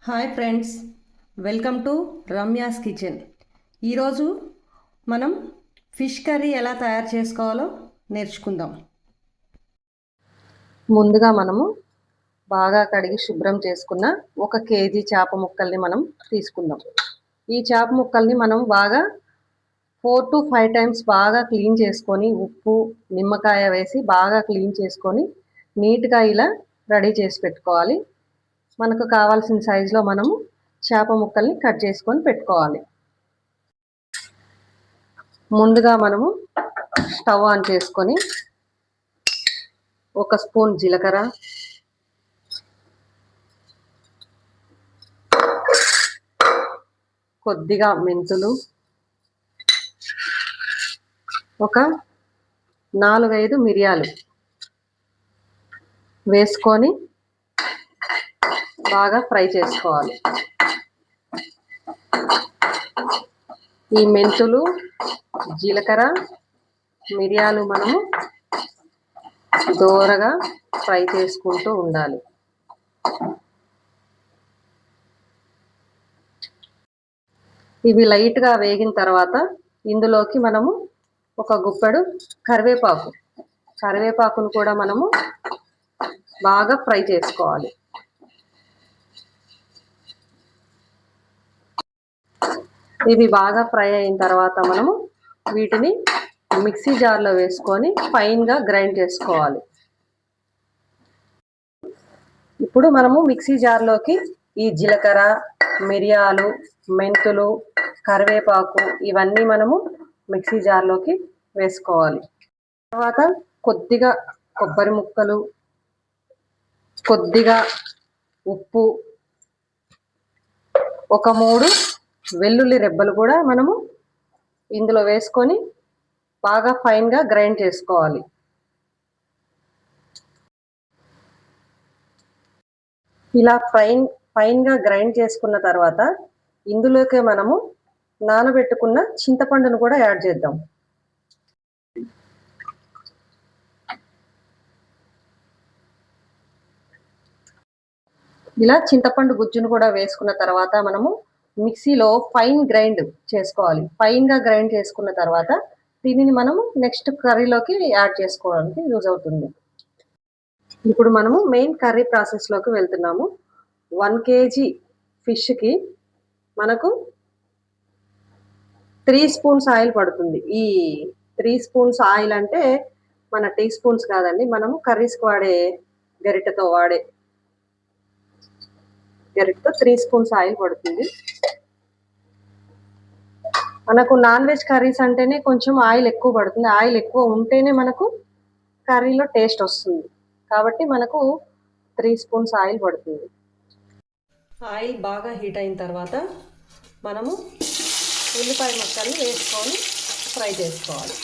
Hi friends, welcome to Ramya's kitchen. ఈరోజు మనం fish curry ఎలా తయారు చేసుకోవాలో నేర్చుకుందాం. ముందుగా మనము బాగా కడిగి శుభ్రం చేసుకున్న 1 కేజీ చేప ముక్కల్ని మనం తీసుకుందాం. ఈ చేప ముక్కల్ని మనం బాగా 4 to 5 టైమ్స్ బాగా క్లీన్ చేసుకొని ఉప్పు నిమ్మకాయ వేసి బాగా క్లీన్ చేసుకొని నీట్గా ఇలా రెడీ చేసి పెట్టుకోవాలి. మనకు కావాల్సిన సైజులో మనము చేప ముక్కల్ని కట్ చేసుకొని పెట్టుకోవాలి. ముందుగా మనము స్టవ్ ఆన్ చేసుకొని 1 స్పూన్ జీలకర్ర, కొద్దిగా మెంతులు, ఒక 4-5 మిరియాలు వేసుకొని బాగా ఫ్రై చేసుకోవాలి. ఈ మెంతులు, జీలకర్ర, మిరియాలు మనము దోరగా ఫ్రై చేసుకుంటూ ఉండాలి. ఇవి లైట్గా వేగిన తర్వాత ఇందులోకి మనము ఒక గుప్పెడు కరివేపాకును కూడా మనము బాగా ఫ్రై చేసుకోవాలి. ఇవి బాగా ఫ్రై అయిన తర్వాత మనము వీటిని మిక్సీ జార్లో వేసుకొని ఫైన్గా గ్రైండ్ చేసుకోవాలి. ఇప్పుడు మనము మిక్సీ జార్లోకి ఈ జీలకర్ర, మిరియాలు, మెంతులు, కరివేపాకు ఇవన్నీ మనము మిక్సీ జార్లోకి వేసుకోవాలి. తర్వాత కొద్దిగా కొబ్బరి ముక్కలు, కొద్దిగా ఉప్పు, ఒక 3 వెల్లుల్లి రెబ్బలు కూడా మనము ఇందులో వేసుకొని బాగా ఫైన్గా గ్రైండ్ చేసుకోవాలి. ఇలా ఫైన్గా గ్రైండ్ చేసుకున్న తర్వాత ఇందులోకి మనము నానబెట్టుకున్న చింతపండును కూడా యాడ్ చేద్దాం. ఇలా చింతపండు గుజ్జును కూడా వేసుకున్న తర్వాత మనము మిక్సీలో ఫైన్గా గ్రైండ్ చేసుకున్న తర్వాత దీనిని మనము నెక్స్ట్ కర్రీలోకి యాడ్ చేసుకోవడానికి యూజ్ అవుతుంది. ఇప్పుడు మనము మెయిన్ కర్రీ ప్రాసెస్లోకి వెళ్తున్నాము. 1 కేజీ ఫిష్కి మనకు 3 స్పూన్స్ ఆయిల్ పడుతుంది. ఈ 3 స్పూన్స్ ఆయిల్ అంటే మన టీ స్పూన్స్ కాదండి, మనము కర్రీస్కి వాడే గరిటెతో 3 స్పూన్స్ ఆయిల్ పడుతుంది. మనకు నాన్ వెజ్ కర్రీస్ అంటేనే కొంచెం ఆయిల్ ఎక్కువ పడుతుంది. ఆయిల్ ఎక్కువ ఉంటేనే మనకు కర్రీలో టేస్ట్ వస్తుంది. కాబట్టి మనకు 3 స్పూన్స్ ఆయిల్ పడుతుంది. ఆయిల్ బాగా హీట్ అయిన తర్వాత మనము ఉల్లిపాయ ముక్కల్ని వేసుకొని ఫ్రై చేసుకోవాలి.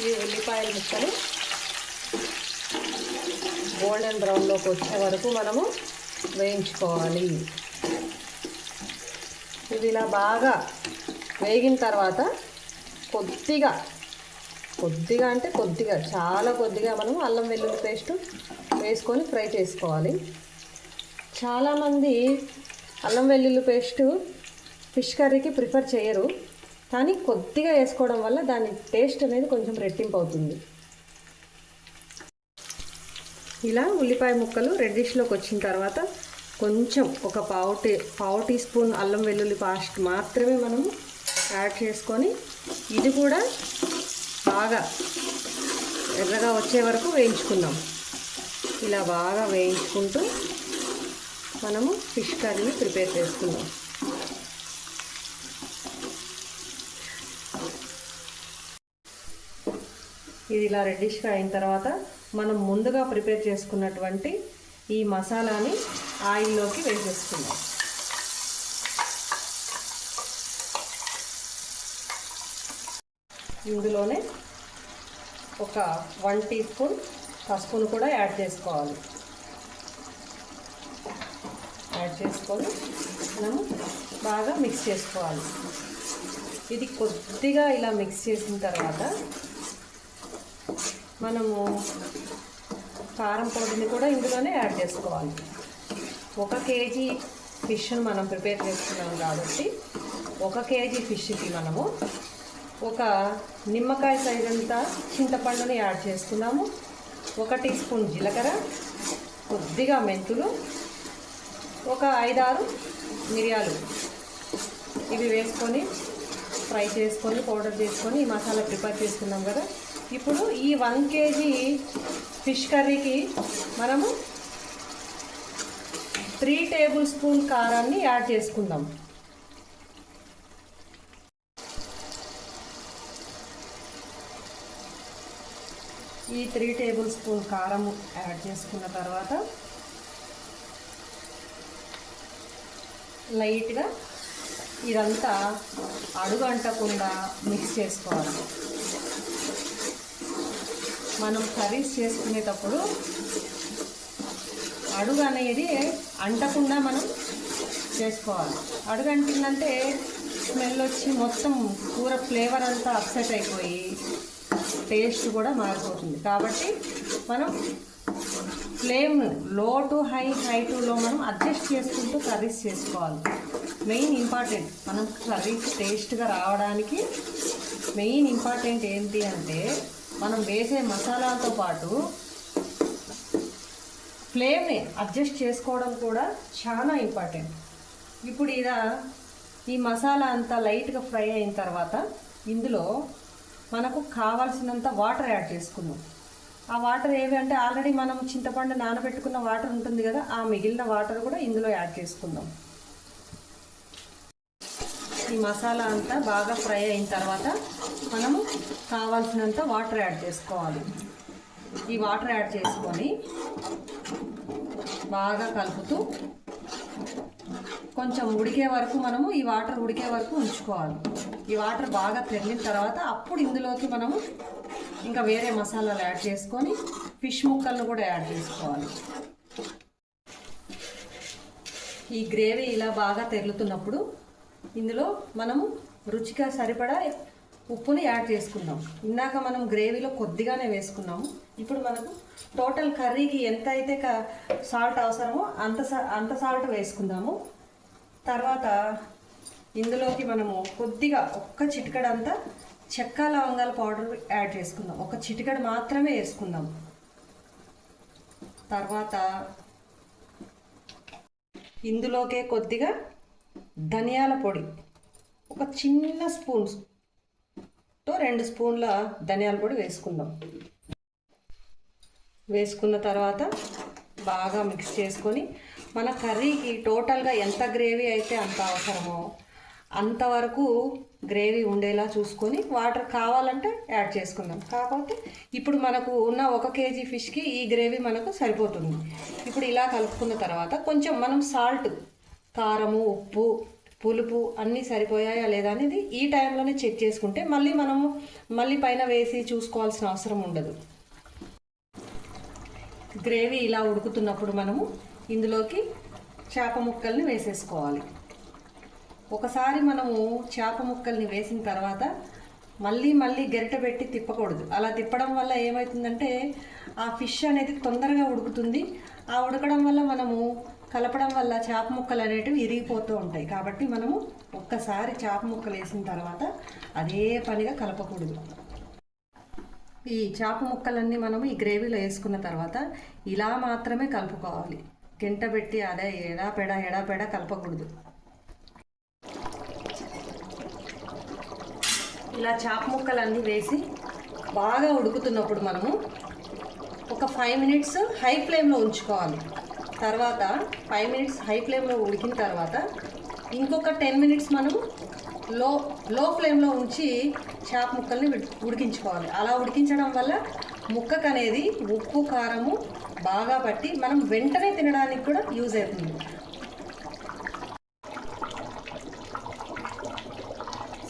ఈ ఉల్లిపాయల ముక్కలు గోల్డెన్ బ్రౌన్లోకి వచ్చే వరకు మనము వేయించుకోవాలి. ఇది ఇలా బాగా వేగిన తర్వాత కొద్దిగా అంటే చాలా కొద్దిగా మనము అల్లం వెల్లుల్లి పేస్ట్ వేసుకొని ఫ్రై చేసుకోవాలి. చాలామంది అల్లం వెల్లుల్లి పేస్ట్ ఫిష్ కర్రీకి ప్రిఫర్ చేయరు, కానీ కొద్దిగా వేసుకోవడం వల్ల దాని టేస్ట్ అనేది కొంచెం రెట్టింపు అవుతుంది. ఇలా ఉల్లిపాయ ముక్కలు రెడ్డిష్లోకి వచ్చిన తర్వాత కొంచెం ఒక పావు టీ స్పూన్ అల్లం వెల్లుల్లి పేస్ట్ మాత్రమే మనము యాడ్ చేసుకొని ఇది కూడా బాగా ఎర్రగా వచ్చే వరకు వేయించుకుందాం. ఇలా బాగా వేయించుకుంటూ మనము ఫిష్ కర్రీని ప్రిపేర్ చేసుకుందాం. ఇది ఇలా రెడ్డిష్గా అయిన తర్వాత మనం ముందుగా ప్రిపేర్ చేసుకున్నటువంటి ఈ మసాలాని ఆయిల్లోకి వేసేసుకుందాం. ఇందులోనే ఒక 1 టీ స్పూన్ పసుపును కూడా యాడ్ చేసుకోవాలి. యాడ్ చేసుకొని మనము బాగా మిక్స్ చేసుకోవాలి. ఇది కొద్దిగా ఇలా మిక్స్ చేసిన తర్వాత మనము కారం పొడిని కూడా ఇందులోనే యాడ్ చేసుకోవాలి. 1 కేజీ ఫిష్ను మనం ప్రిపేర్ చేసుకున్నాం కాబట్టి 1 కేజీ ఫిష్కి మనము 1 నిమ్మకాయ సైజ్ అంతా చింతపండుని యాడ్ చేసుకున్నాము. 1 టీ స్పూన్ జీలకర్ర, కొద్దిగా మెంతులు, ఒక 5-6 మిరియాలు ఇవి వేసుకొని ఫ్రై చేసుకొని పౌడర్ చేసుకొని ఈ మసాలా ప్రిపేర్ చేసుకున్నాం కదా. ఇప్పుడు ఈ 1 కేజీ ఫిష్ కర్రీకి మనము 3 టేబుల్ స్పూన్ కారాన్ని యాడ్ చేసుకుందాం. ఈ 3 టేబుల్ స్పూన్ కారం యాడ్ చేసుకున్న తర్వాత లైట్గా ఇదంతా అడుగు అంటకుండా మిక్స్ చేసుకోవాలి. మనం కర్రీస్ చేసుకునేటప్పుడు అడుగు అనేది అంటకుండా మనం చేసుకోవాలి. అడుగు అంటిందంటే స్మెల్ వచ్చి మొత్తం కూర ఫ్లేవర్ అంతా అప్సెట్ అయిపోయి టేస్ట్ కూడా మారిపోతుంది. కాబట్టి మనం ఫ్లేమ్ లో టు హై టులో మనం అడ్జస్ట్ చేసుకుంటూ కర్రీస్ చేసుకోవాలి. మెయిన్ ఇంపార్టెంట్ మనం కర్రీస్ టేస్ట్గా రావడానికి మెయిన్ ఇంపార్టెంట్ ఏంటి అంటే మనం వేసే మసాలాలతో పాటు ఫ్లేమ్ని అడ్జస్ట్ చేసుకోవడం కూడా చాలా ఇంపార్టెంట్. ఇప్పుడు ఈ మసాలా అంతా లైట్గా ఫ్రై అయిన తర్వాత ఇందులో మనకు కావాల్సినంత వాటర్ యాడ్ చేసుకుందాం. ఆ వాటర్ ఏవి అంటే ఆల్రెడీ మనం చింతపండు నానబెట్టుకున్న వాటర్ ఉంటుంది కదా, ఆ మిగిలిన వాటర్ కూడా ఇందులో యాడ్ చేసుకుందాం. ఈ మసాలా అంతా బాగా ఫ్రై అయిన తర్వాత మనము కావాల్సినంత వాటర్ యాడ్ చేసుకోవాలి. ఈ వాటర్ యాడ్ చేసుకొని బాగా కలుపుతూ కొంచెం ఉడికే వరకు మనము ఈ వాటర్ ఉడికే వరకు ఉంచుకోవాలి. ఈ వాటర్ బాగా తెరిన తర్వాత అప్పుడు ఇందులోకి మనము ఇంకా వేరే మసాలాలు యాడ్ చేసుకొని ఫిష్ ముక్కలను కూడా యాడ్ చేసుకోవాలి. ఈ గ్రేవీ ఇలా బాగా తెరులుతున్నప్పుడు ఇందులో మనము రుచిగా సరిపడా ఉప్పుని యాడ్ చేసుకుందాం. ఇందాక మనం గ్రేవీలో కొద్దిగానే వేసుకున్నాము. ఇప్పుడు మనకు టోటల్ కర్రీకి ఎంత అయితే సాల్ట్ అవసరమో అంత సాల్ట్ వేసుకుందాము. తర్వాత ఇందులోకి మనము కొద్దిగా 1 చిటికెడంతా చెక్క లవంగాల పౌడర్ యాడ్ చేసుకుందాం. 1 చిటికెడు మాత్రమే వేసుకుందాం. తర్వాత ఇందులోకే కొద్దిగా ధనియాల పొడి, ఒక చిన్న స్పూన్తో 2 స్పూన్ల ధనియాల పొడి వేసుకుందాం. వేసుకున్న తర్వాత బాగా మిక్స్ చేసుకొని మన కర్రీకి టోటల్గా ఎంత గ్రేవీ అయితే అంత అవసరమో అంతవరకు గ్రేవీ ఉండేలా చూసుకొని వాటర్ కావాలంటే యాడ్ చేసుకుందాం. కాకపోతే ఇప్పుడు మనకు ఉన్న 1 కేజీ ఫిష్కి ఈ గ్రేవీ మనకు సరిపోతుంది. ఇప్పుడు ఇలా కలుపుకున్న తర్వాత కొంచెం మనం సాల్ట్, కారము, ఉప్పు, పులుపు అన్నీ సరిపోయాయా లేదా అనేది ఈ టైంలోనే చెక్ చేసుకుంటే మళ్ళీ పైన వేసి చూసుకోవాల్సిన అవసరం ఉండదు. గ్రేవీ ఇలా ఉడుకుతున్నప్పుడు మనము ఇందులోకి చేప ముక్కల్ని వేసేసుకోవాలి. ఒకసారి మనము చేప ముక్కల్ని వేసిన తర్వాత మళ్ళీ గరిట పెట్టి తిప్పకూడదు. అలా తిప్పడం వల్ల ఏమవుతుందంటే ఆ ఫిష్ అనేది తొందరగా ఉడుకుతుంది. ఆ ఉడకడం వల్ల మనము కలపడం వల్ల చేప ముక్కలు అనేటివి ఇరిగిపోతూ ఉంటాయి. కాబట్టి మనము ఒక్కసారి చేప ముక్కలు వేసిన తర్వాత అదే పనిగా కలపకూడదు. ఈ చేప ముక్కలన్నీ మనము ఈ గ్రేవీలో వేసుకున్న తర్వాత ఇలా మాత్రమే కలుపుకోవాలి. గంట పెట్టి అదే ఎడాపెడా కలపకూడదు. ఇలా చేప ముక్కలన్నీ వేసి బాగా ఉడుకుతున్నప్పుడు మనము ఒక 5 మినిట్స్ హై ఫ్లేమ్లో ఉంచుకోవాలి. తర్వాత 5 మినిట్స్ హై ఫ్లేమ్లో ఉడికిన తర్వాత ఇంకొక 10 మినిట్స్ మనము లో ఫ్లేమ్లో ఉంచి చేప ముక్కల్ని ఉడికించుకోవాలి. అలా ఉడికించడం వల్ల ముక్కకు అనేది ఉప్పు, కారము బాగా పట్టి మనం వెంటనే తినడానికి కూడా యూజ్ అవుతుంది.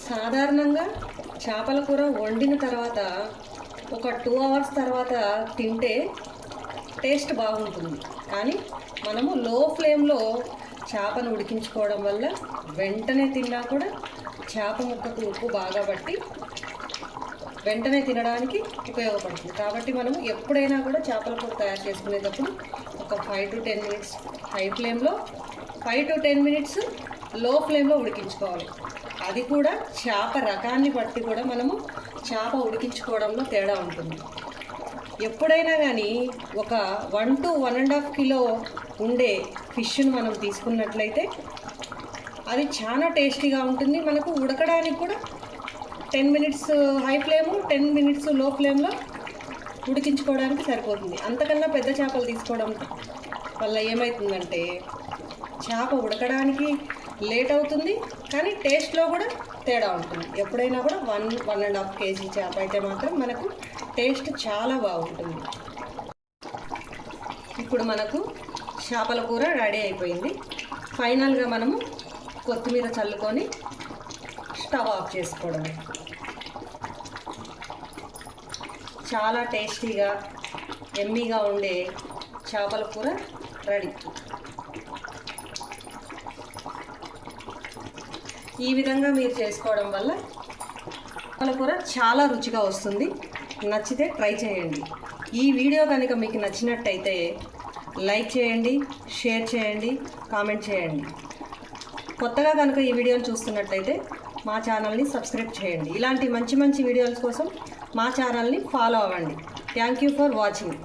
సాధారణంగా చేపల కూర వండిన తర్వాత ఒక 2 అవర్స్ తర్వాత తింటే టేస్ట్ బాగుంటుంది. కానీ మనము లో ఫ్లేమ్లో చేపను ఉడికించుకోవడం వల్ల వెంటనే తిన్నా కూడా చేప ముక్కకు ఉప్పు బాగా పట్టి వెంటనే తినడానికి ఉపయోగపడుతుంది. కాబట్టి మనం ఎప్పుడైనా కూడా చేపల కూర తయారు చేసుకునేటప్పుడు ఒక 5 to 10 మినిట్స్ హై ఫ్లేమ్లో, 5 to 10 మినిట్స్ లో ఫ్లేమ్లో ఉడికించుకోవాలి. అది కూడా చేప రకాన్ని బట్టి కూడా మనము చేప ఉడికించుకోవడంలో తేడా ఉంటుంది. ఎప్పుడైనా కానీ ఒక 1 to 1.5 కిలో ఉండే ఫిష్ను మనం తీసుకున్నట్లయితే అది చాలా టేస్టీగా ఉంటుంది. మనకు ఉడకడానికి కూడా 10 మినిట్స్ హై ఫ్లేము, 10 మినిట్స్ లో ఫ్లేమ్లో ఉడికించుకోవడానికి సరిపోతుంది. అంతకన్నా పెద్ద చేపలు తీసుకోవడం వల్ల ఏమవుతుందంటే చేప ఉడకడానికి లేట్ అవుతుంది, కానీ టేస్ట్లో కూడా తేడా ఉంటుంది. ఎప్పుడైనా కూడా 1.5 కేజీ చేప అయితే మాత్రం మనకు టేస్ట్ చాలా బాగుంటుంది. ఇప్పుడు మనకు చేపల కూర రెడీ అయిపోయింది. ఫైనల్గా మనము కొత్తిమీర చల్లుకొని స్టవ్ ఆఫ్ చేసుకోవడమే. చాలా టేస్టీగా ఎమ్మీగా ఉండే చేపల కూర రెడీ. ఈ విధంగా మీరు చేసుకోవడం వల్ల చేపల కూర చాలా రుచిగా వస్తుంది. నచ్చితే ట్రై చేయండి. ఈ వీడియో కనుక మీకు నచ్చినట్టయితే లైక్ చేయండి, షేర్ చేయండి, కామెంట్ చేయండి. కొత్తగా కనుక ఈ వీడియోని చూస్తున్నట్టయితే మా ఛానల్ని సబ్స్క్రైబ్ చేయండి. ఇలాంటి మంచి మంచి వీడియోల కోసం మా ఛానల్ని ఫాలో అవ్వండి. Thank you for watching.